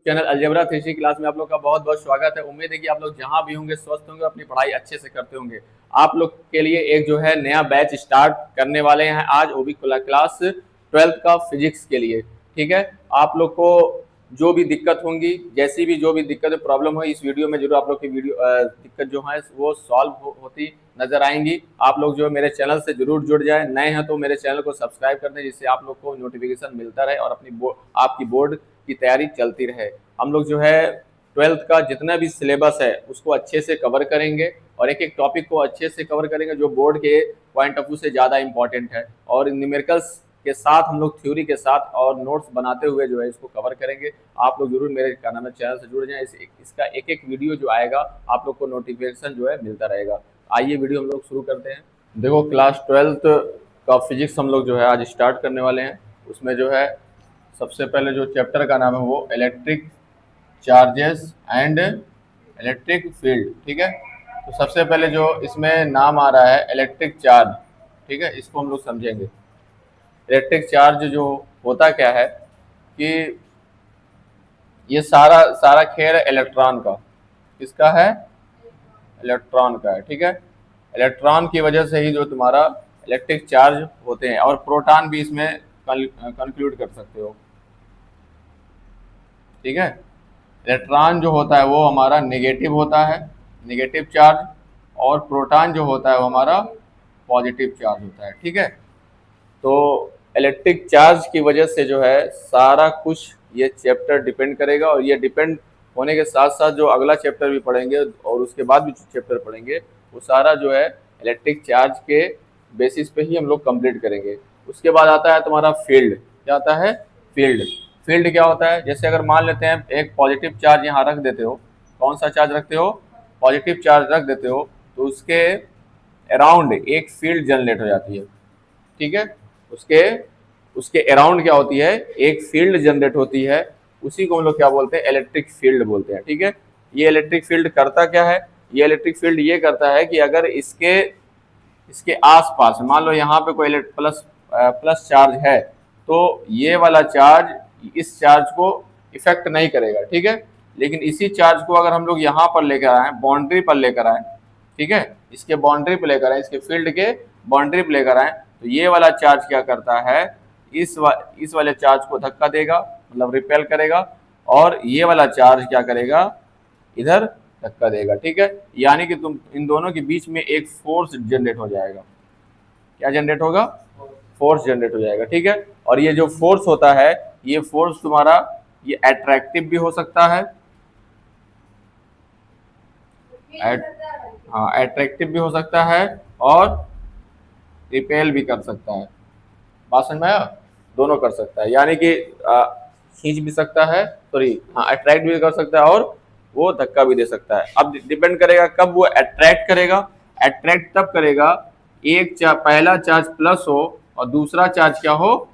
Channel algebra 3 class में आप लोग का बहुत बहुत स्वागत है। उम्मीद है कि आप लोग जहां भी होंगे स्वस्थ होंगे, अपनी पढ़ाई अच्छे से करते होंगे। आप लोग के लिए एक जो है नया बैच स्टार्ट करने वाले हैं आज, वो भी क्लास 12th का फिजिक्स के लिए। ठीक है, आप लोग को जो भी दिक्कत होंगी, जैसी भी जो भी दिक्कत प्रॉब्लम हो, इस वीडियो में जरूर आप लोग की वीडियो दिक्कत जो है वो सॉल्व होती नजर आएंगी। आप लोग जो है मेरे चैनल से जरूर जुड़ जाए, नए हैं तो मेरे चैनल को सब्सक्राइब कर दें, जिससे आप लोग को नोटिफिकेशन मिलता रहे और आपकी बोर्ड की तैयारी चलती रहे। हम लोग जो है 12th का जितना भी सिलेबस है उसको अच्छे से कवर करेंगे और एक एक टॉपिक को अच्छे से कवर करेंगे जो बोर्ड के पॉइंट ऑफ व्यू से ज़्यादा इंपॉर्टेंट है। और न्यूमेरिकल्स के साथ हम लोग थ्योरी के साथ और नोट्स बनाते हुए जो है इसको कवर करेंगे। आप लोग जरूर मेरे क्या नाम है चैनल से जुड़ जाएं। इसका एक एक वीडियो जो आएगा आप लोग को नोटिफिकेशन जो है मिलता रहेगा। आइए वीडियो हम लोग शुरू करते हैं। देखो, क्लास 12th का फिजिक्स हम लोग जो है आज स्टार्ट करने वाले हैं। उसमें जो है सबसे पहले जो चैप्टर का नाम है वो electric charges and electric field. ठीक है, तो सबसे पहले जो इसमें नाम आ रहा है इलेक्ट्रिक चार्ज। ठीक है, इसको हम लोग समझेंगे। इलेक्ट्रिक चार्ज जो होता क्या है कि ये सारा सारा खेल इलेक्ट्रॉन का, किसका है? इलेक्ट्रॉन का है। ठीक है, इलेक्ट्रॉन की वजह से ही जो तुम्हारा इलेक्ट्रिक चार्ज होते हैं, और प्रोटॉन भी इसमें कंक्लूड कर सकते हो। ठीक है, इलेक्ट्रॉन जो होता है वो हमारा नेगेटिव होता है, नेगेटिव चार्ज, और प्रोटॉन जो होता है वो हमारा पॉजिटिव चार्ज होता है। ठीक है, तो इलेक्ट्रिक चार्ज की वजह से जो है सारा कुछ ये चैप्टर डिपेंड करेगा, और ये डिपेंड होने के साथ साथ जो अगला चैप्टर भी पढ़ेंगे और उसके बाद भी चैप्टर पढ़ेंगे वो सारा जो है इलेक्ट्रिक चार्ज के बेसिस पे ही हम लोग कंप्लीट करेंगे। उसके बाद आता है तुम्हारा फील्ड। क्या आता है? फील्ड। फील्ड क्या होता है? जैसे अगर मान लेते हैं एक पॉजिटिव चार्ज यहाँ रख देते हो, कौन सा चार्ज रखते हो? पॉजिटिव चार्ज रख देते हो, तो उसके अराउंड एक फील्ड जनरेट हो जाती है। ठीक है, उसके उसके अराउंड क्या होती है? एक फील्ड जनरेट होती है। उसी को हम लोग क्या बोलते हैं? इलेक्ट्रिक फील्ड बोलते हैं। ठीक है, ये इलेक्ट्रिक फील्ड करता क्या है? ये इलेक्ट्रिक फील्ड ये करता है कि अगर इसके इसके आसपास मान लो यहाँ पे कोई प्लस चार्ज है, तो ये वाला चार्ज इस चार्ज को इफेक्ट नहीं करेगा। ठीक है, लेकिन इसी चार्ज को अगर हम लोग यहाँ पर लेकर आए, बाउंड्री पर लेकर आए, ठीक है, इसके बाउंड्री पर लेकर आए, इसके फील्ड के बाउंड्री पर लेकर आए, तो ये वाला चार्ज क्या करता है? इस वाले चार्ज को धक्का देगा, मतलब रिपेल करेगा, और ये वाला चार्ज क्या करेगा? इधर धक्का देगा। ठीक है, यानी कि तुम इन दोनों के बीच में एक फोर्स जनरेट हो जाएगा। क्या जनरेट होगा? फोर्स जनरेट हो जाएगा। ठीक है, और ये जो फोर्स होता है, ये फोर्स तुम्हारा ये अट्रैक्टिव भी हो सकता है, हाँ अट्रैक्टिव भी हो सकता है, और रिपेल भी कर सकता है। बात समझ में आया? दोनों कर सकता है, यानी कि खींच भी सकता है, सॉरी हाँ अट्रैक्ट भी कर सकता है, और वो धक्का भी दे सकता है। अब डिपेंड करेगा कब वो अट्रैक्ट करेगा। अट्रैक्ट तब करेगा पहला चार्ज प्लस हो और दूसरा चार्ज क्या हो?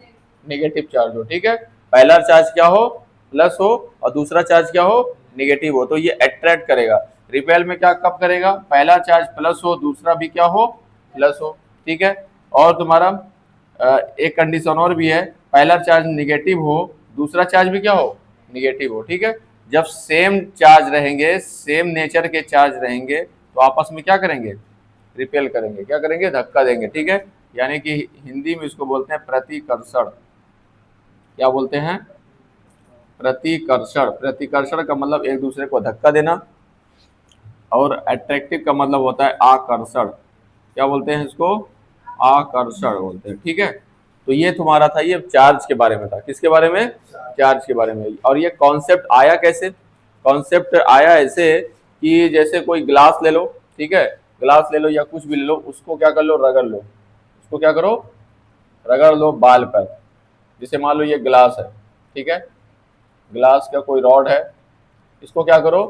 नेगेटिव चार्ज हो। ठीक है, पहला चार्ज क्या हो? प्लस हो, और दूसरा चार्ज क्या हो? नेगेटिव हो, तो ये अट्रैक्ट करेगा। रिपेल में क्या कब करेगा? पहला चार्ज प्लस हो, दूसरा भी क्या हो? प्लस हो। ठीक है, और तुम्हारा एक कंडीशन और भी है, पहला चार्ज नेगेटिव हो, दूसरा चार्ज भी क्या हो? नेगेटिव हो। ठीक है, जब सेम चार्ज रहेंगे, सेम नेचर के चार्ज रहेंगे, तो आपस में क्या करेंगे? रिपेल करेंगे। क्या करेंगे? धक्का देंगे। ठीक है, यानी कि हिंदी में इसको बोलते हैं प्रतिकर्षण। क्या बोलते हैं? प्रतिकर्षण। प्रतिकर्षण का मतलब एक दूसरे को धक्का देना, और अट्रैक्टिव का मतलब होता है आकर्षण। क्या बोलते हैं इसको? आकर्षण बोलते हैं। ठीक है, तो ये तुम्हारा था, ये चार्ज के बारे में था। किसके बारे में? चार्ज के बारे में। और ये कॉन्सेप्ट आया कैसे? कॉन्सेप्ट आया ऐसे कि जैसे कोई ग्लास ले लो, ठीक है, ग्लास ले लो या कुछ भी ले लो, उसको क्या कर लो? रगड़ लो। उसको क्या करो? रगड़ लो बाल पर। जैसे मान लो ये ग्लास है, ठीक है, ग्लास का कोई रॉड है, इसको क्या करो?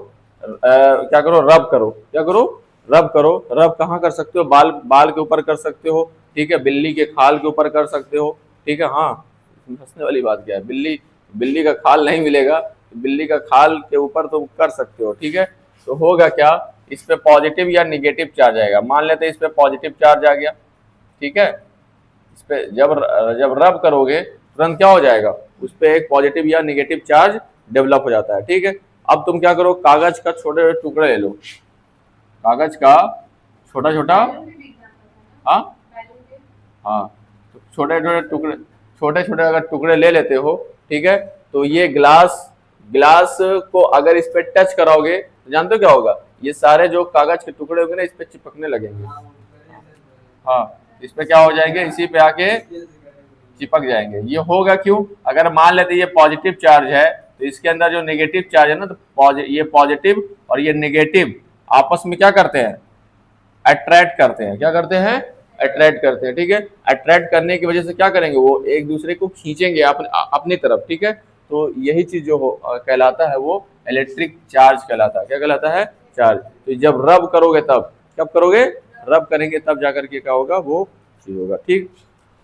क्या करो? रब करो। क्या करो? रब करो। रब कहाँ कर सकते हो? बाल के ऊपर कर सकते हो, ठीक है, बिल्ली के खाल के ऊपर कर सकते हो। ठीक है, हाँ हंसने वाली बात क्या है? बिल्ली का खाल नहीं मिलेगा, बिल्ली का खाल के ऊपर तुम कर सकते हो। ठीक है, तो होगा क्या? इस पे पॉजिटिव या निगेटिव चार्ज आएगा। मान लेते हैं इस पे पॉजिटिव चार्ज आ गया, ठीक है, इस पे जब रब करोगे तुरंत क्या हो जाएगा? उस पे एक पॉजिटिव या निगेटिव चार्ज डेवलप हो जाता है। ठीक है, अब तुम क्या करो, कागज का छोटे छोटे टुकड़े ले लो, कागज का छोटा छोटा, हाँ हाँ, तो छोटे छोटे टुकड़े, छोटे छोटे अगर टुकड़े ले लेते हो, ठीक है, तो ये ग्लास, ग्लास को अगर इस पे टच कराओगे तो जानते हो क्या होगा, ये सारे जो कागज के टुकड़े होंगे ना इस पे चिपकने लगेंगे। हाँ, इस पे क्या हो जाएंगे, इसी पे आके चिपक जाएंगे। ये होगा क्यों, अगर मान लेते ये पॉजिटिव चार्ज है तो इसके अंदर जो नेगेटिव चार्ज है ना, तो ये पॉजिटिव और ये नेगेटिव आपस में क्या करते हैं, अट्रैक्ट करते हैं। क्या करते हैं, अट्रैक्ट करते हैं। ठीक है, अट्रैक्ट करने की वजह से क्या करेंगे, वो एक दूसरे को खींचेंगे अपनी तरफ। ठीक है, तो यही चीज जो कहलाता है वो इलेक्ट्रिक चार्ज कहलाता है। क्या कहलाता है, चार्ज। तो जब रब करोगे तब, कब करोगे, रब करेंगे तब जाकर के क्या होगा, वो चीज होगा। ठीक,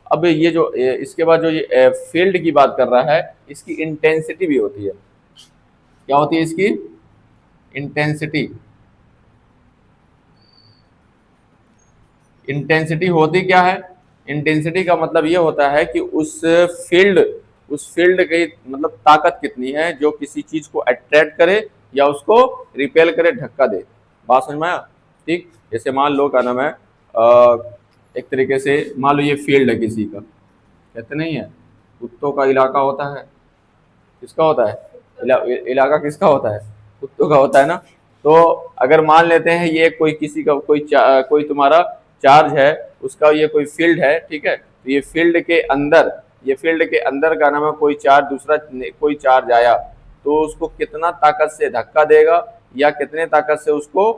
अब ये जो इसके बाद जो ये फील्ड की बात कर रहा है, इसकी इंटेंसिटी भी होती है। क्या होती है इसकी इंटेंसिटी, इंटेंसिटी होती क्या है, इंटेंसिटी का मतलब ये होता है कि फील्ड उस फील्ड की मतलब ताकत कितनी है जो किसी चीज को अट्रैक्ट करे या उसको रिपेल करे, धक्का दे। बात समझ में आया। ठीक, जैसे मान लो क्या नाम है, एक तरीके से मान लो ये फील्ड है किसी का, कहते नहीं है कुत्तों का इलाका होता है, किसका होता है, इलाका किसका होता है, कुत्तों का होता है ना। तो अगर मान लेते हैं ये कोई किसी का कोई तुम्हारा चार्ज है, उसका ये कोई फील्ड है, ठीक है, तो ये फील्ड के अंदर, ये फील्ड के अंदर का नाम है कोई चार्ज, दूसरा कोई चार्ज आया तो उसको कितना ताकत से धक्का देगा या कितने ताकत से उसको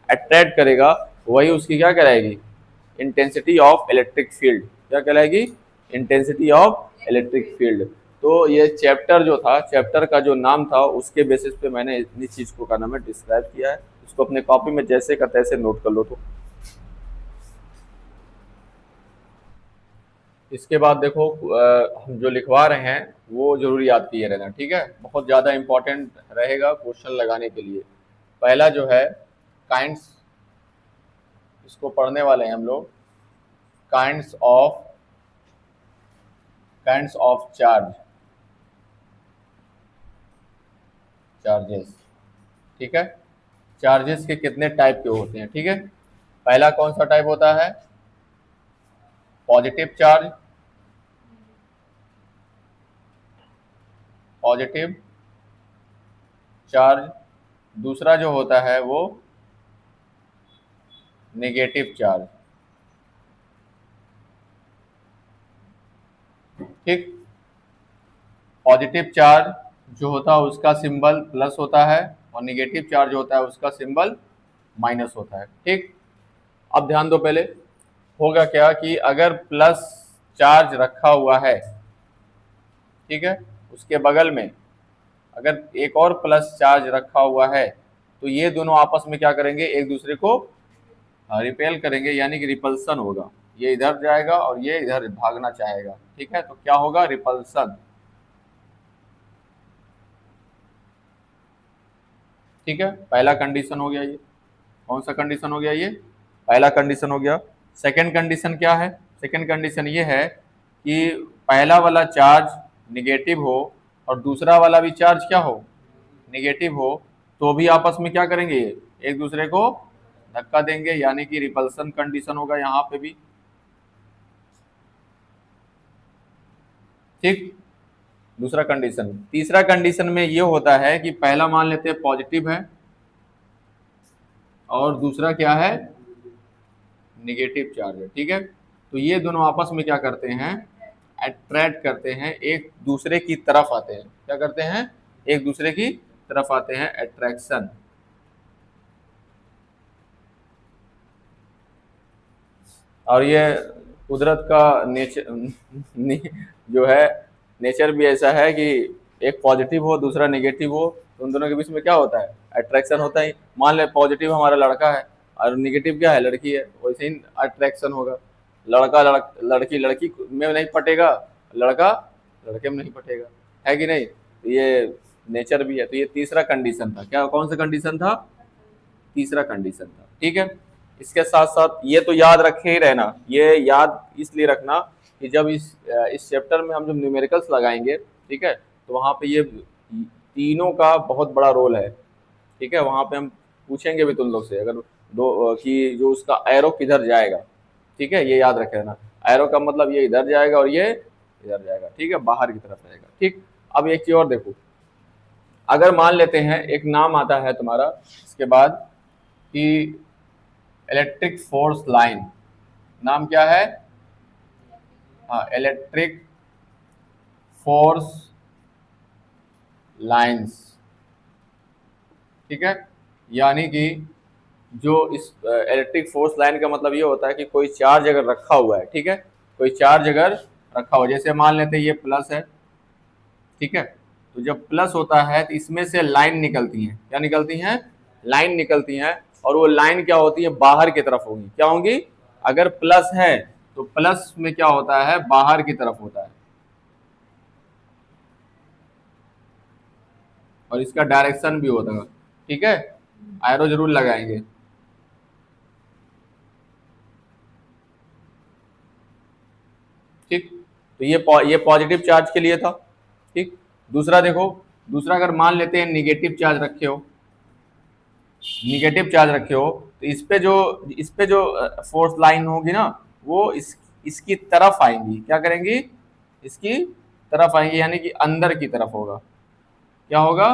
अट्रैक्ट करेगा, वही उसकी क्या कहलाएगी, इंटेंसिटी ऑफ इलेक्ट्रिक फील्ड। क्या कहलाएगी, इंटेंसिटी ऑफ इलेक्ट्रिक फील्ड। तो ये चैप्टर जो था, चैप्टर का जो नाम था उसके बेसिस पे मैंने इतनी चीज को का नाम है डिस्क्राइब किया है। इसको अपने कॉपी में जैसे का तैसे नोट कर लो। तो इसके बाद देखो हम जो लिखवा रहे हैं वो जरूर याद किए रहना। ठीक है, बहुत ज़्यादा इंपॉर्टेंट रहेगा क्वेश्चन लगाने के लिए। पहला जो है काइंड्स, इसको पढ़ने वाले हैं हम लोग, काइंड्स ऑफ चार्ज, चार्जेस। ठीक है, चार्जेस के कितने टाइप के होते हैं। ठीक है, पहला कौन सा टाइप होता है, पॉजिटिव चार्ज, पॉजिटिव चार्ज। दूसरा जो होता है वो नेगेटिव चार्ज। ठीक, पॉजिटिव चार्ज जो होता है उसका सिंबल प्लस होता है और नेगेटिव चार्ज होता है उसका सिंबल माइनस होता है। ठीक, अब ध्यान दो, पहले होगा क्या कि अगर प्लस चार्ज रखा हुआ है, ठीक है, उसके बगल में अगर एक और प्लस चार्ज रखा हुआ है तो ये दोनों आपस में क्या करेंगे, एक दूसरे को रिपेल करेंगे, यानी कि रिपल्सन होगा। ये इधर जाएगा और ये इधर भागना चाहेगा। ठीक है, तो क्या होगा, रिपल्सन। ठीक है, पहला कंडीशन हो गया ये। कौन सा कंडीशन हो गया ये, पहला कंडीशन हो गया। सेकंड कंडीशन क्या है, सेकंड कंडीशन ये है कि पहला वाला चार्ज निगेटिव हो और दूसरा वाला भी चार्ज क्या हो, निगेटिव हो, तो भी आपस में क्या करेंगे, ये एक दूसरे को धक्का देंगे, यानी कि रिपल्सन कंडीशन होगा यहाँ पे भी। ठीक, दूसरा कंडीशन। तीसरा कंडीशन में ये होता है कि पहला मान लेते हैं पॉजिटिव है और दूसरा क्या है, निगेटिव चार्ज है। ठीक है, तो ये दोनों आपस में क्या करते हैं, अट्रैक्ट करते हैं, एक दूसरे की तरफ आते हैं। क्या करते हैं, एक दूसरे की तरफ आते हैं, अट्रैक्शन। और ये कुदरत का नेचर जो है, नेचर भी ऐसा है कि एक पॉजिटिव हो दूसरा नेगेटिव हो तो उन दोनों के बीच में क्या होता है, अट्रैक्शन होता ही। मान ले पॉजिटिव हमारा लड़का है और नेगेटिव क्या है, लड़की है, वैसे ही अट्रैक्शन होगा। लड़की लड़की में नहीं पटेगा, लड़का लड़के में नहीं पटेगा, है कि नहीं। तो ये नेचर भी है। तो ये तीसरा कंडीशन था। क्या, कौन सा कंडीशन था, तीसरा कंडीशन था। ठीक है, इसके साथ साथ ये तो याद रखे ही रहना, ये याद इसलिए रखना कि जब इस चैप्टर में हम जब न्यूमेरिकल्स लगाएंगे, ठीक है, तो वहाँ पे ये तीनों का बहुत बड़ा रोल है, ठीक है। वहां पे हम पूछेंगे भी तुम लोग से, अगर दो कि जो उसका एरो किधर जाएगा, ठीक है, ये याद रख लेना। एरो का मतलब ये इधर जाएगा और ये इधर जाएगा, ठीक है, बाहर की तरफ रहेगा, ठीक। अब एक चीज और देखो, अगर मान लेते हैं एक नाम आता है तुम्हारा इसके बाद कि इलेक्ट्रिक फोर्स लाइन, नाम क्या है? हाँ, इलेक्ट्रिक फोर्स लाइंस, ठीक है। यानी कि जो इस इलेक्ट्रिक फोर्स लाइन का मतलब ये होता है कि कोई चार्ज अगर रखा हुआ है, ठीक है, कोई चार्ज अगर रखा हुआ है, जैसे मान लेते हैं ये प्लस है, ठीक है, तो जब प्लस होता है तो इसमें से लाइन निकलती है, क्या निकलती हैं? लाइन निकलती हैं, और वो लाइन क्या होती है? बाहर की तरफ होगी, क्या होंगी? अगर प्लस है तो प्लस में क्या होता है? बाहर की तरफ होता है, और इसका डायरेक्शन भी होता है, ठीक है, एरो जरूर लगाएंगे। ठीक, तो ये पॉजिटिव चार्ज के लिए था, ठीक। दूसरा देखो, दूसरा अगर मान लेते हैं निगेटिव चार्ज रखे हो, निगेटिव चार्ज रखे हो, तो इस पे जो फोर्स लाइन होगी ना, वो इसकी तरफ आएंगी, क्या करेंगी? इसकी तरफ आएंगी, यानी कि अंदर की तरफ होगा, क्या होगा?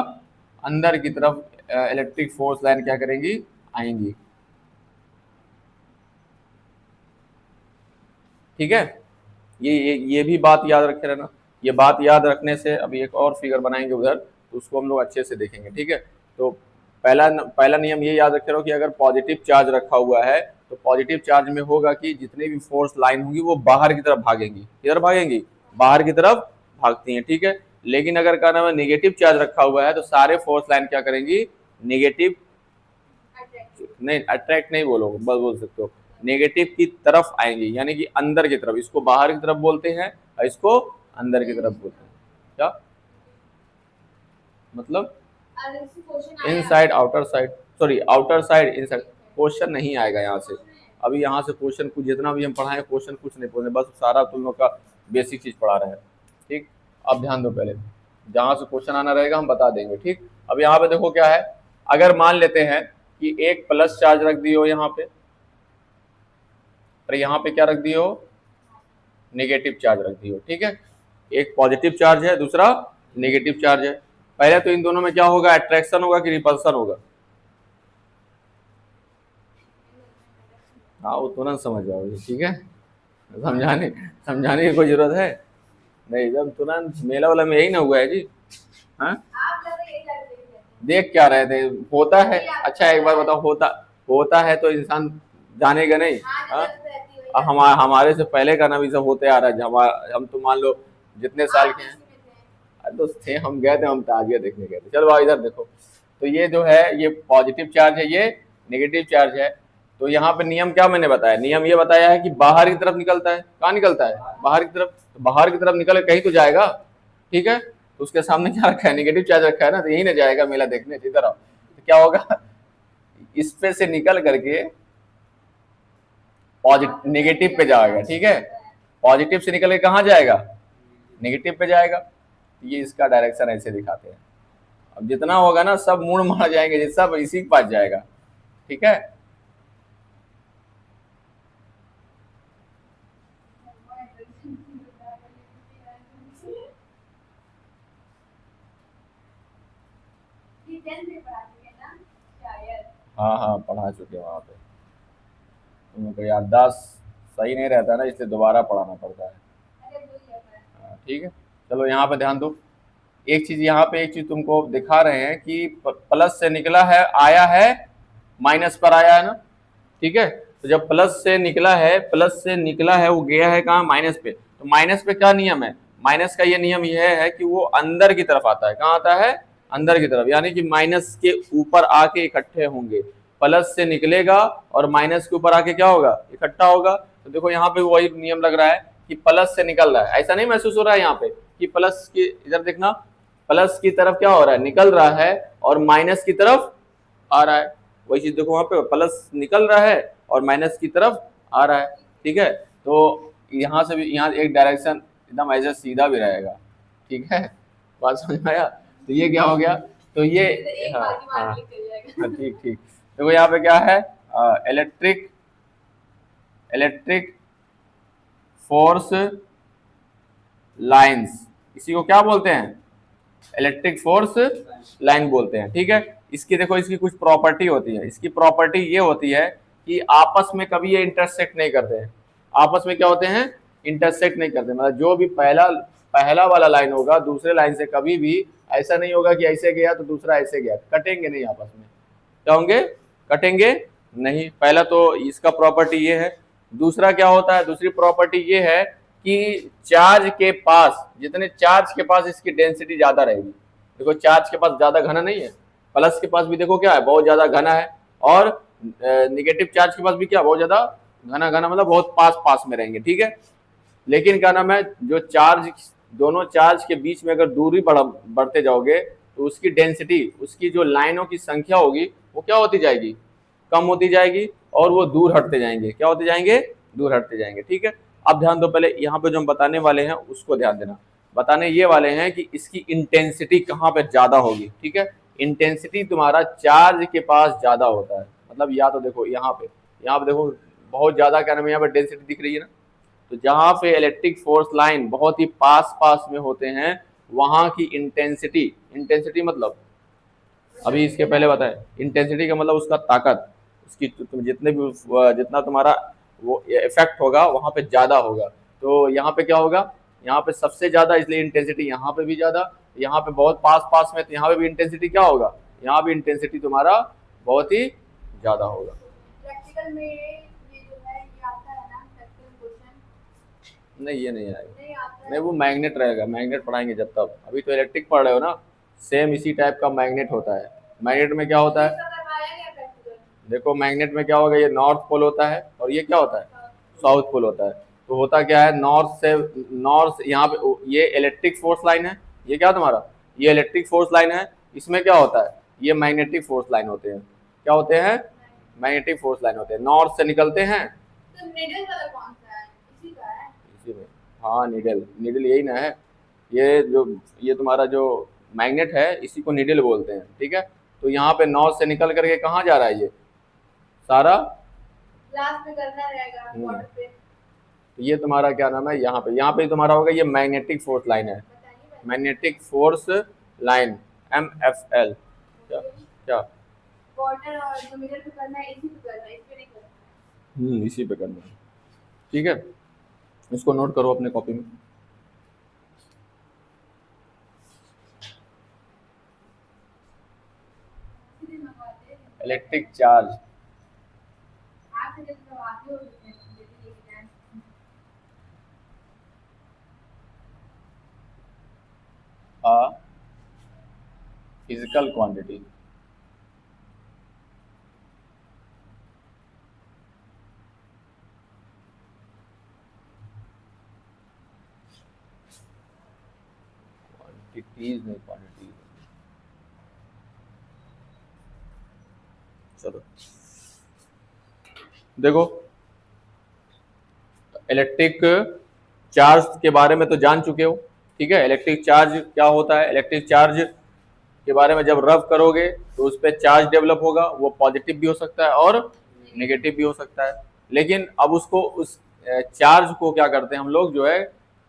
अंदर की तरफ इलेक्ट्रिक फोर्स लाइन क्या करेंगी? आएंगी, ठीक है। ये भी बात याद रखे रहना। ये बात याद रखने से अभी एक और फिगर बनाएंगे उधर, तो उसको हम लोग अच्छे से देखेंगे, ठीक है। तो पहला नियम ये याद रखे रहो कि अगर पॉजिटिव चार्ज रखा हुआ है तो पॉजिटिव चार्ज में होगा कि जितनी भी फोर्स लाइन होगी वो बाहर की तरफ भागेंगी, किधर भागेंगी? बाहर की तरफ भागती हैं, ठीक है। लेकिन अगर क्या नाम है, नेगेटिव चार्ज रखा हुआ है तो सारे फोर्स लाइन क्या करेंगी? नेगेटिव नहीं, अट्रैक्ट नहीं बोलो, बस बोल सकते हो, नेगेटिव की तरफ आएंगे, यानी कि अंदर की तरफ। इसको बाहर की तरफ बोलते हैं और इसको अंदर की तरफ बोलते हैं। क्या मतलब? Inside outer side, sorry outer side inside. Question नहीं आएगा यहाँ से, अभी यहाँ से क्वेश्चन कुछ जितना भी हम पढ़ाए क्वेश्चन कुछ नहीं पूछे, बस सारा तुम लोग का बेसिक चीज पढ़ा रहे हैं, ठीक। अब ध्यान दो, पहले जहाँ से क्वेश्चन आना रहेगा हम बता देंगे, ठीक। अब यहाँ पे देखो क्या है, अगर मान लेते हैं कि एक प्लस चार्ज रख दियो यहाँ पे, और यहाँ पे क्या रख दियो? नेगेटिव चार्ज रख दियो, ठीक है। एक पॉजिटिव चार्ज है, दूसरा नेगेटिव चार्ज है। पहले तो इन दोनों में क्या होगा? अट्रैक्शन होगा कि रिपल्सन होगा? हाँ, वो तुरंत समझ जाओगे, ठीक है, समझाने समझाने की कोई जरूरत है नहीं, एकदम तुरंत। मेला वाला में यही ना हुआ है जी? हाँ, देख क्या रहे थे? होता है, अच्छा एक बार बताओ, होता होता है तो इंसान जानेगा नहीं? हाँ, हमारे से पहले का ना भी सब होते आ रहा है, हम तो मान लो जितने साल के हैं। तो थे, हम गए थे, हम ताजिया देखने गए थे। चलो भाई इधर देखो, तो ये जो है ये पॉजिटिव चार्ज है, ये नेगेटिव चार्ज है। तो यहाँ पे नियम क्या मैंने बताया? नियम ये बताया है कि बाहर की तरफ निकलता है। कहाँ निकलता है? बाहर की तरफ। तो बाहर की तरफ निकल कहीं तो जाएगा, ठीक है। तो उसके सामने क्या रखा है? नेगेटिव चार्ज रखा है ना, तो यही ना जाएगा मेला देखने, इधर आओ। तो क्या होगा? इस पे से निकल करके पॉजिटिव नेगेटिव पे जाएगा, ठीक है। पॉजिटिव से निकल के कहाँ जाएगा? नेगेटिव पे जाएगा। ये इसका डायरेक्शन ऐसे दिखाते हैं। अब जितना होगा ना सब मुड़ मार जाएंगे, सब इसी के पास जाएगा, ठीक है। हाँ हाँ, पढ़ा चुके हैं वहाँ पे। उनको याददाश्त सही नहीं रहता ना, इसलिए दोबारा पढ़ाना पड़ता है। हाँ, ठीक है। चलो यहाँ पे ध्यान दो, एक चीज यहाँ पे, एक चीज तुमको दिखा रहे हैं कि प्लस से निकला है, आया है, माइनस पर आया है ना, ठीक है। तो जब प्लस से निकला है, प्लस से निकला है, वो गया है कहाँ? माइनस पे। तो माइनस पे क्या नियम है? माइनस का ये नियम यह है कि वो अंदर की तरफ आता है। कहाँ आता है? अंदर की तरफ, यानी कि माइनस के ऊपर आके इकट्ठे होंगे। प्लस से निकलेगा और माइनस के ऊपर आके क्या होगा? इकट्ठा होगा। तो देखो यहाँ पे वही नियम लग रहा है कि प्लस से निकल रहा है, ऐसा नहीं महसूस हो रहा है यहाँ पे कि प्लस की, इधर देखना, प्लस की तरफ क्या हो रहा है? निकल रहा है, और माइनस की तरफ आ रहा है। वही चीज देखो वहां पे, प्लस निकल रहा है और माइनस की तरफ आ रहा है, ठीक है। तो यहाँ से भी, यहाँ एक डायरेक्शन एकदम ऐसे सीधा भी रहेगा, ठीक है, बात समझ में आया? तो ये क्या हो गया, तो ये हाँ हाँ ठीक ठीक। देखो यहाँ पे क्या है, इलेक्ट्रिक इलेक्ट्रिक फोर्स लाइंस, इसी को क्या बोलते हैं, इलेक्ट्रिक फोर्स लाइन बोलते हैं। ठीक है, इसकी देखो इसकी कुछ प्रॉपर्टी होती है। इसकी प्रॉपर्टी ये होती है कि आपस में कभी ये इंटरसेक्ट नहीं करते हैं। आपस में क्या होते हैं, इंटरसेक्ट नहीं करते, मतलब जो भी पहला पहला वाला लाइन होगा दूसरे लाइन से कभी भी ऐसा नहीं होगा कि ऐसे गया तो दूसरा ऐसे गया, कटेंगे नहीं आपस में। क्या होंगे, कटेंगे नहीं। पहला तो इसका प्रॉपर्टी ये है। दूसरा क्या होता है, दूसरी प्रॉपर्टी ये है कि चार्ज के पास, जितने चार्ज के पास इसकी डेंसिटी ज्यादा रहेगी। देखो चार्ज के पास ज्यादा घना नहीं है, प्लस के पास भी देखो क्या है, बहुत ज्यादा घना है, और निगेटिव चार्ज के पास भी क्या, बहुत ज्यादा घना घना, मतलब बहुत पास पास में रहेंगे। ठीक है, लेकिन क्या नाम है, जो चार्ज, दोनों चार्ज के बीच में अगर दूरी बढ़ते जाओगे तो उसकी डेंसिटी, उसकी जो लाइनों की संख्या होगी वो क्या होती जाएगी, कम होती जाएगी, और वो दूर हटते जाएंगे। क्या होते जाएंगे, दूर हटते जाएंगे। ठीक है, अब ध्यान दो, पहले यहाँ पे जो हम बताने वाले हैं उसको ध्यान देना। बताने ये वाले हैं कि इसकी इंटेंसिटी कहाँ पे ज्यादा होगी। ठीक है, इंटेंसिटी तुम्हारा चार्ज के पास ज्यादा होता है। मतलब या तो देखो यहाँ पे देखो बहुत ज्यादा, क्या नाम है, यहाँ पे डेंसिटी दिख रही है ना, तो जहाँ पे इलेक्ट्रिक फोर्स लाइन बहुत ही पास पास में होते हैं वहां की इंटेंसिटी, इंटेंसिटी मतलब अभी इसके पहले बताए, इंटेंसिटी का मतलब उसका ताकत, उसकी तुम जितने भी जितना तुम्हारा वो इफेक्ट होगा वहां पे ज्यादा होगा। तो यहाँ पे क्या होगा, यहाँ पे सबसे ज्यादा, इसलिए इंटेंसिटी यहाँ पे भी ज्यादा, यहाँ पे बहुत पास पास में, तो यहाँ पे भी इंटेंसिटी क्या होगा, यहाँ भी इंटेंसिटी तुम्हारा बहुत ही ज्यादा होगा। प्रैक्टिकल में ये जो है ये आता है ना प्रैक्टिकल क्वेश्चन? नहीं ये नहीं आएगा, नहीं आता है। नहीं वो मैग्नेट रहेगा, मैग्नेट पढ़ाएंगे जब तक, अभी तो इलेक्ट्रिक पढ़ रहे हो ना, सेम इसी टाइप का मैग्नेट होता है। मैग्नेट में क्या होता है, इसका करवाया गया प्रैक्टिकल? देखो मैग्नेट में क्या होगा, ये नॉर्थ पोल होता है और ये क्या होता है, साउथ पोल होता है। तो होता क्या है, नॉर्थ से, नॉर्थ यहाँ पे ये इलेक्ट्रिक फोर्स लाइन है, ये क्या तुम्हारा, ये इलेक्ट्रिक फोर्स लाइन है, इसमें क्या होता है, ये मैग्नेटिक फोर्स लाइन होते हैं। क्या होते हैं, मैग्नेटिक फोर्स लाइन होते हैं, नॉर्थ से निकलते हैं। तो निडल वाला कौन सा है, इसी का है? इसी में, हाँ निडल, निडल यही ना है, ये जो, ये तुम्हारा जो मैग्नेट है इसी को निडल बोलते हैं। ठीक है, तो यहाँ पे नॉर्थ से निकल करके कहाँ जा रहा है, ये सारा लास्ट में करना रहेगा बॉर्डर पे। तो ये तुम्हारा क्या नाम है, यहाँ पे तुम्हारा होगा, ये मैग्नेटिक फोर्स लाइन है, बताइए मैग्नेटिक फोर्स लाइन, MFL। क्या क्या, बॉर्डर और जो मिडल पे करना है इसी पे करना है, इस पे नहीं करना है। इसी पे करना है। ठीक है, इसको नोट करो अपने कॉपी में। सीधे मंगवाते हैं इलेक्ट्रिक चार्ज, आप से जब आते हो लेके जाए। a physical quantity, क्वांटिटीज नहीं, क्वांटिटीज। चलो देखो, इलेक्ट्रिक चार्ज के बारे में तो जान चुके हो। ठीक है, इलेक्ट्रिक चार्ज क्या होता है, इलेक्ट्रिक चार्ज के बारे में जब रब करोगे तो उस पर चार्ज डेवलप होगा, वो पॉजिटिव भी हो सकता है और नेगेटिव भी हो सकता है। लेकिन अब उसको, उस चार्ज को क्या करते हैं हम लोग, जो है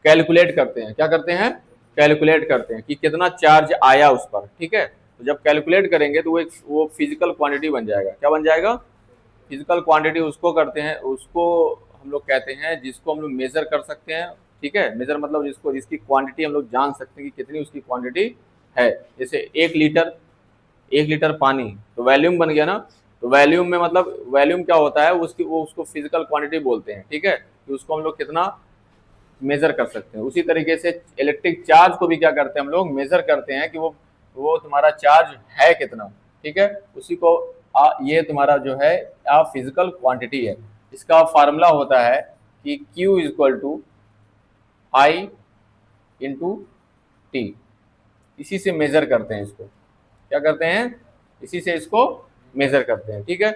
कैलकुलेट करते हैं। क्या करते हैं, कैलकुलेट करते हैं कि कितना चार्ज आया उस पर। ठीक है, तो जब कैलकुलेट करेंगे तो वो फिजिकल क्वांटिटी बन जाएगा। क्या बन जाएगा, फिजिकल क्वांटिटी उसको करते हैं, उसको हम लोग कहते हैं, जिसको हम लोग मेजर कर सकते हैं। ठीक है, मेजर मतलब जिसको, जिसकी क्वांटिटी हम लोग जान सकते हैं कि कितनी उसकी क्वांटिटी है। जैसे 1 लीटर पानी, तो वैल्यूम बन गया ना। तो वैल्यूम में मतलब, वैल्यूम क्या होता है उसकी, वो उसको फिजिकल क्वांटिटी बोलते हैं। ठीक है, कि उसको हम लोग कितना मेजर कर सकते हैं। उसी तरीके से इलेक्ट्रिक चार्ज को भी क्या करते हैं हम लोग, मेजर करते हैं कि वो तुम्हारा चार्ज है कितना। ठीक है, उसी को ये तुम्हारा जो है फिजिकल क्वांटिटी है। इसका फार्मूला होता है कि Q = I × T। इसी से मेजर करते हैं इसको। क्या करते हैं, इसी से इसको मेजर करते हैं। ठीक है,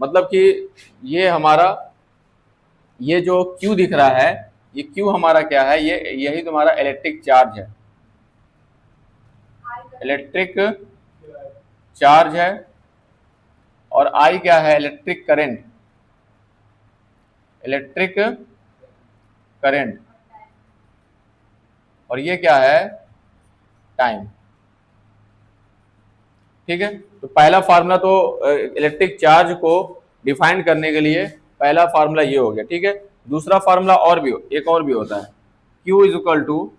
मतलब कि ये हमारा, ये जो Q दिख रहा है, ये Q हमारा क्या है, ये यही तुम्हारा इलेक्ट्रिक चार्ज है। इलेक्ट्रिक चार्ज है, और I क्या है, इलेक्ट्रिक करंट, इलेक्ट्रिक करंट, और ये क्या है, टाइम। ठीक है, तो पहला फार्मूला तो इलेक्ट्रिक चार्ज को डिफाइन करने के लिए पहला फार्मूला ये हो गया। ठीक है, दूसरा फार्मूला और भी एक और भी होता है, Q इज इक्वल टू,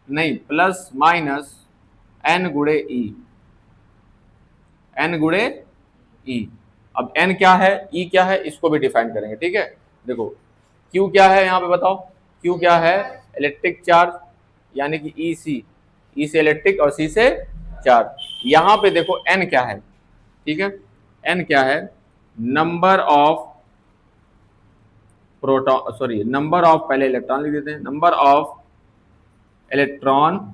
नहीं, प्लस माइनस N गुणे E, N गुणे E। अब N क्या है, E क्या है, इसको भी डिफाइन करेंगे। ठीक है, देखो Q क्या है, यहाँ पे बताओ, Q क्या है, इलेक्ट्रिक चार्ज, यानी कि EC, E से इलेक्ट्रिक और C से चार्ज। यहाँ पे देखो N क्या है, ठीक है, N क्या है, number of proton, sorry number of, पहले इलेक्ट्रॉन लिख देते हैं, नंबर ऑफ इलेक्ट्रॉन,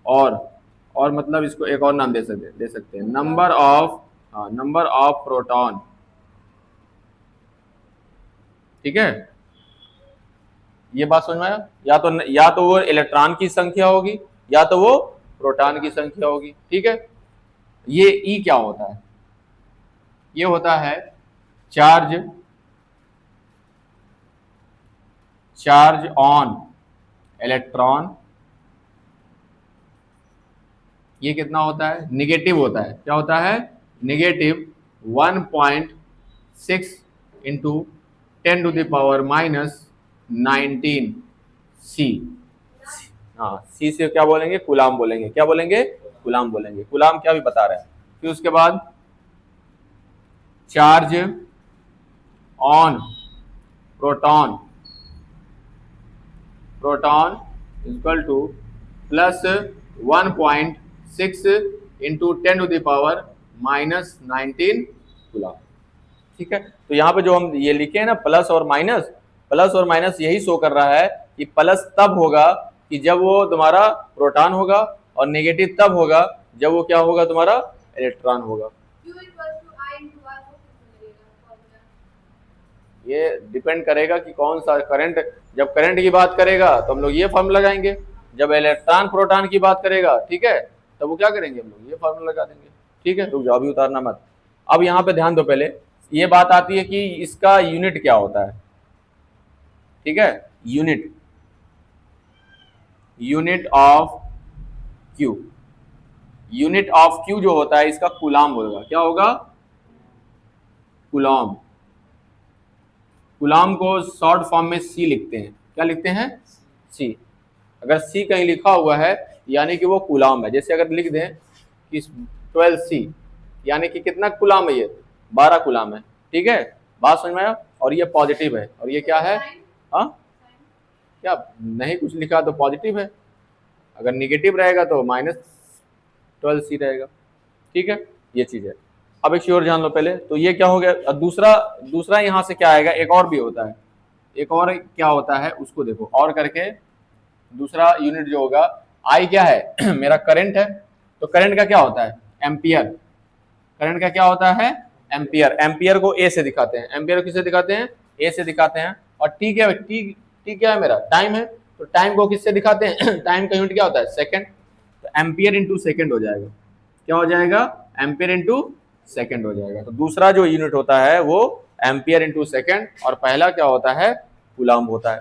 और मतलब इसको एक और नाम दे सकते हैं, number of, number of proton. ठीक है, ये बात समझ में आया, या तो वो इलेक्ट्रॉन की संख्या होगी, या तो वो प्रोटॉन की संख्या होगी। ठीक है, ये ई क्या होता है, ये होता है चार्ज, चार्ज ऑन इलेक्ट्रॉन। ये कितना होता है, निगेटिव होता है, क्या होता है, निगेटिव 1.6 इंटू 10⁻⁻19 सी। हाँ, सी से क्या बोलेंगे, कूलाम बोलेंगे, क्या बोलेंगे, कूलाम बोलेंगे, कूलाम क्या भी बता रहे हैं। फिर उसके बाद charge on proton, proton equal two plus 1.6 into 10⁻⁻19 coulomb. ठीक है, तो यहाँ पे जो हम ये लिखे हैं ना, प्लस और माइनस, प्लस और माइनस यही शो कर रहा है कि प्लस तब होगा कि जब वो तुम्हारा प्रोटॉन होगा, और नेगेटिव तब होगा जब वो क्या होगा, तुम्हारा इलेक्ट्रॉन होगा। ये डिपेंड करेगा कि कौन सा करंट, जब करंट की बात करेगा तो हम लोग ये फॉर्मूला लगाएंगे, जब इलेक्ट्रॉन प्रोटॉन की बात करेगा, ठीक है, तब वो क्या करेंगे, हम लोग ये फॉर्मूला लगा देंगे। ठीक है, रुक जाओ, अभी उतारना मत। अब यहाँ पे ध्यान दो, पहले ये बात आती है कि इसका यूनिट क्या होता है। ठीक है, unit, unit of Q, unit of Q जो होता है इसका कूलाम होगा, क्या होगा, कूलाम। कूलाम को शॉर्ट फॉर्म में सी लिखते हैं, क्या लिखते हैं, सी। अगर सी कहीं लिखा हुआ है यानी कि वो कूलाम है। जैसे अगर लिख दें कि 12 सी, यानी कि कितना कूलाम है, ये 12 कूलाम है। ठीक है, बात समझ में आया। और ये पॉजिटिव है, और ये क्या है, हाँ, क्या नहीं कुछ लिखा तो पॉजिटिव है, अगर निगेटिव रहेगा तो -12 सी रहेगा। ठीक है, ये चीज है। अब एक श्योर जान लो पहले, तो ये क्या हो गया। अब दूसरा यहाँ से क्या आएगा, एक और भी होता है, एक और क्या होता है उसको देखो, और करके दूसरा यूनिट जो होगा, आई क्या है मेरा करंट है, तो करंट का क्या होता है, एम्पियर। करंट का क्या होता है, एम्पियर। एम्पियर को ए से दिखाते हैं, एम्पियर को किससे दिखाते हैं, ए से दिखाते हैं। और टी क्या है, टी क्या है मेरा, टाइम है, तो टाइम को किससे दिखाते हैं टाइम का यूनिट क्या होता है, सेकंड। तो एम्पियर इंटू सेकंड हो जाएगा, क्या हो जाएगा, एम्पियर इंटू सेकंड हो जाएगा। तो दूसरा जो यूनिट होता है वो एम्पियर इंटू सेकंड, और पहला क्या होता है, कूलाम होता है।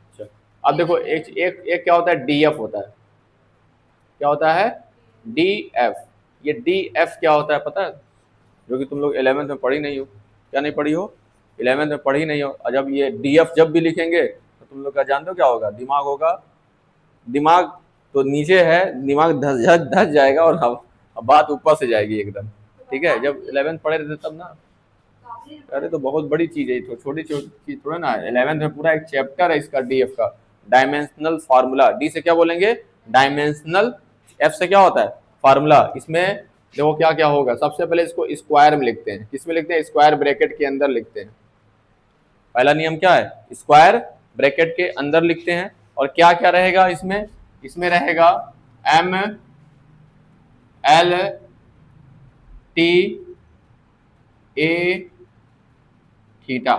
अच्छा, अब देखो एक क्या होता है, डीएफ होता है, क्या होता है, डीएफ। ये डीएफ क्या होता है पता है, जो कि तुम लोग 11th में पढ़ी नहीं हो, क्या नहीं पढ़ी हो, 11th में पढ़ी नहीं हो। और जब ये डीएफ जब भी लिखेंगे तो तुम लोग का जानते हो क्या होगा, दिमाग होगा, दिमाग तो नीचे है, दिमाग धस जाएगा, और अब बात ऊपर से जाएगी एकदम। ठीक है, जब 11th पढ़े रहते तब ना, अरे तो बहुत बड़ी चीज है, तो छोटी चीज थोड़ा ना। 11th में पूरा एक चैप्टर है इसका, डीएफ का, डायमेंशनल फार्मूला। डी से क्या बोलेंगे, डायमेंशनल। एफ से क्या होता है, फार्मूला। इसमें देखो क्या क्या होगा, सबसे पहले इसको स्क्वायर में लिखते हैं, किसमें लिखते हैं, स्क्वायर ब्रैकेट के अंदर लिखते हैं। पहला नियम क्या है, स्क्वायर ब्रैकेट के अंदर लिखते हैं। और क्या क्या रहेगा इसमें, इसमें रहेगा M L T A theta,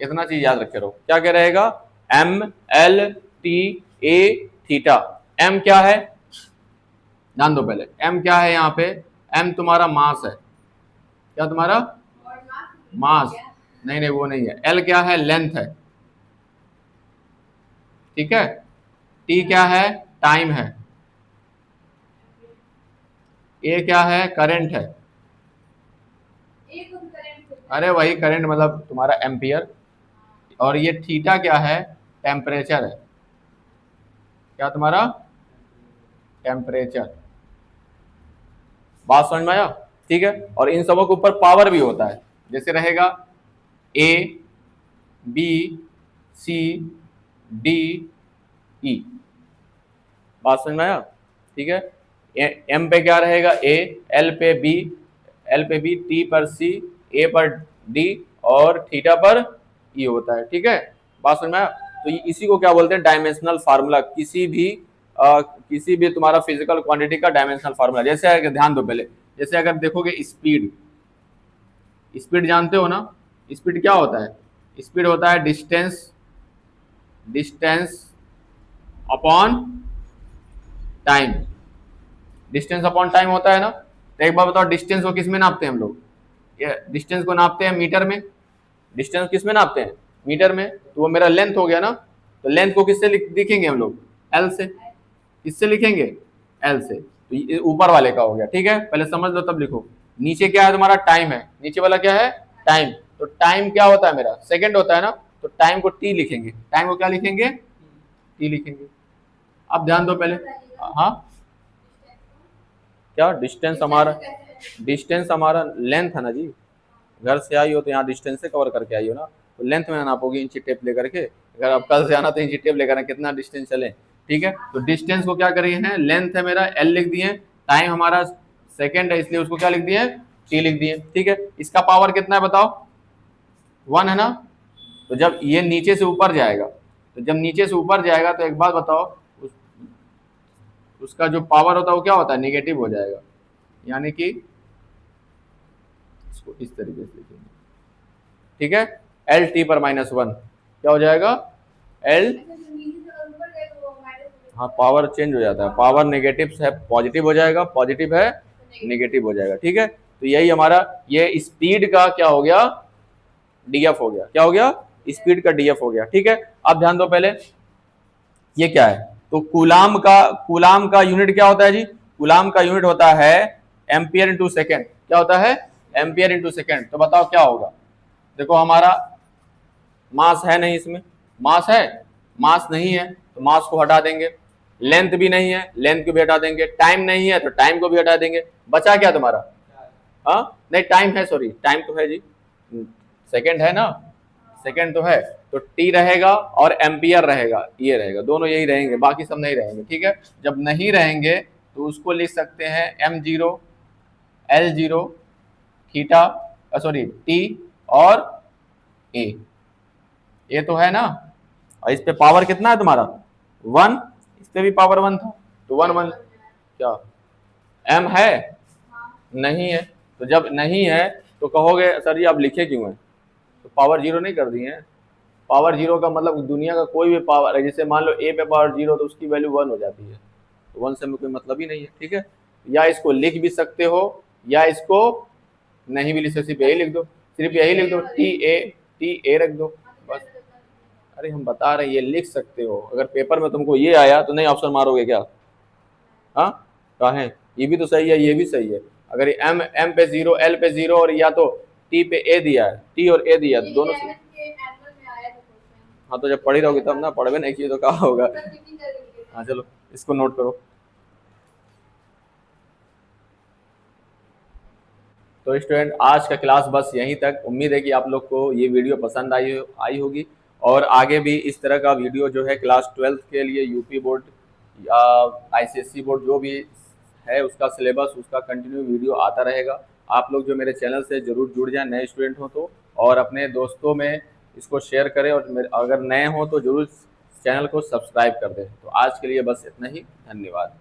इतना चीज याद रखे रहो। क्या क्या रहेगा, M L T A theta. M क्या है, ध्यान दो पहले, एम क्या है यहाँ पे, एम तुम्हारा मास है, क्या तुम्हारा और मास, नहीं नहीं वो नहीं है। एल क्या है, लेंथ है, ठीक है। टी क्या है, टाइम है। ए क्या है, करंट है। एक करंट अरे वही करंट मतलब तुम्हारा एम्पियर। और ये थीटा क्या है, टेम्परेचर है, क्या तुम्हारा टेम्परेचर। बात समझ में आया, ठीक है। और इन सबों के ऊपर पावर भी होता है, जैसे रहेगा A B C D E. बात समझ में आया, ठीक है। एम पे क्या रहेगा, ए, एल पे बी, एल पे बी, टी पर सी, ए पर डी और थीटा पर ई होता है, ठीक है। बात समझ में आया। तो इसी को क्या बोलते हैं, डायमेंशनल फार्मूला। किसी भी तुम्हारा फिजिकल क्वांटिटी का डायमेंशनल फार्मूला। जैसे अगर ध्यान दो पहले, जैसे अगर देखोगे स्पीड, स्पीड जानते हो ना, स्पीड क्या होता है, स्पीड होता है distance, distance upon time, distance upon time होता है ना। तो एक बार बताओ, डिस्टेंस को किस में नापते हैं हम लोग, ये डिस्टेंस को नापते हैं मीटर में। डिस्टेंस किस में नापते हैं, मीटर में। तो वो मेरा लेंथ हो गया ना, तो लेंथ को किससे लिखेंगे हम लोग, एल से। किससे लिखेंगे, एल से। तो ये ऊपर वाले का हो गया, ठीक है। पहले समझ लो तब लिखो। नीचे क्या है तुम्हारा, टाइम है, नीचे वाला क्या है, टाइम। तो टाइम क्या होता है मेरा, सेकंड होता है ना, तो टाइम को टी लिखेंगे, टाइम को क्या लिखेंगे, टी लिखेंगे। अब ध्यान दो पहले, हाँ क्या डिस्टेंस हमारा लेंथ है ना जी। घर से आई हो तो यहाँ डिस्टेंस से कवर करके आई हो ना, तो लेंथ में नापोगी इंची टेप लेकर के। अगर आप कल से आना तो इंची टेप लेकर कितना डिस्टेंस चले, ठीक है। तो डिस्टेंस को क्या करिए हैं, लेंथ है मेरा, एल लिख दिए। टाइम हमारा सेकेंड है, इसलिए उसको क्या लिख दिए, टी लिख दिए, ठीक है। इसका पावर कितना है बताओ, 1 है ना। तो जब ये नीचे से ऊपर जाएगा, तो जब नीचे से ऊपर जाएगा तो एक बात बताओ, उसका जो पावर होता है वो क्या होता है, नेगेटिव हो जाएगा। यानी कि इसको इस तरीके से लिखेंगे, ठीक है। एल टी पर -1 क्या हो जाएगा, एल, हाँ पावर चेंज हो जाता है, पावर नेगेटिव है पॉजिटिव हो जाएगा, पॉजिटिव है नेगेटिव हो जाएगा, ठीक है। तो यही हमारा ये स्पीड का क्या हो गया, डीएफ हो गया, क्या हो गया, स्पीड का डीएफ हो गया, ठीक है। अब ध्यान दो पहले, ये क्या है, तो कूलाम का यूनिट क्या होता है जी, कूलाम का यूनिट होता है एम्पियर इंटू सेकेंड। क्या होता है, एम्पियर इंटू सेकेंड। तो बताओ क्या होगा, देखो हमारा मास है नहीं, इसमें मास है, मास नहीं है तो मास को हटा देंगे। लेंथ भी नहीं है, लेंथ को भी हटा देंगे। टाइम नहीं है तो टाइम को भी हटा देंगे। बचा क्या तुम्हारा, हाँ नहीं टाइम है, सॉरी टाइम तो है जी, सेकेंड है ना, सेकेंड तो है। तो टी रहेगा और एम्पियर रहेगा, ये रहेगा, दोनों यही रहेंगे, बाकी सब नहीं रहेंगे, ठीक है। जब नहीं रहेंगे तो उसको लिख सकते हैं m0 l0 theta, sorry T और ए, ये तो है ना। और इस पे पावर कितना है तुम्हारा 1, इस पे भी पावर 1 था, तो 1 1 क्या m है, नहीं है। तो जब नहीं है तो कहोगे सर जी आप लिखे क्यों है, तो पावर 0 नहीं कर दिए हैं। पावर 0 का मतलब दुनिया का कोई भी पावर है, जैसे मान लो a पे पावर 0 तो उसकी वैल्यू 1 हो जाती है, तो 1 से कोई मतलब ही नहीं है, ठीक है। या इसको लिख भी सकते हो या इसको नहीं भी लिख सकते, सिर्फ यही लिख दो, सिर्फ यही लिख दो, टी ए रख दो बस। अरे हम बता रहे हैं ये लिख सकते हो, अगर पेपर में तुमको ये आया तो नहीं ऑप्शन मारोगे क्या, हाँ कहें ये भी तो सही है, ये भी सही है। अगर एम पे 0 एल पे 0 और या तो टी पे ए दिया है, टी और ए दिया है, दोनों से। हाँ तो जब पढ़ी रहोगे तब ना, पढ़वे नहीं किए तो कहा होगा। हाँ चलो इसको नोट करो। तो स्टूडेंट आज का क्लास बस यहीं तक। उम्मीद है कि आप लोग को ये वीडियो पसंद आई होगी, और आगे भी इस तरह का वीडियो जो है क्लास 12th के लिए यूपी बोर्ड या आईसीएसई बोर्ड जो भी है उसका सिलेबस, उसका कंटिन्यू वीडियो आता रहेगा। आप लोग जो मेरे चैनल से ज़रूर जुड़ जाएं, नए स्टूडेंट हो तो, और अपने दोस्तों में इसको शेयर करें, और अगर नए हो तो ज़रूर चैनल को सब्सक्राइब कर दें। तो आज के लिए बस इतना ही, धन्यवाद।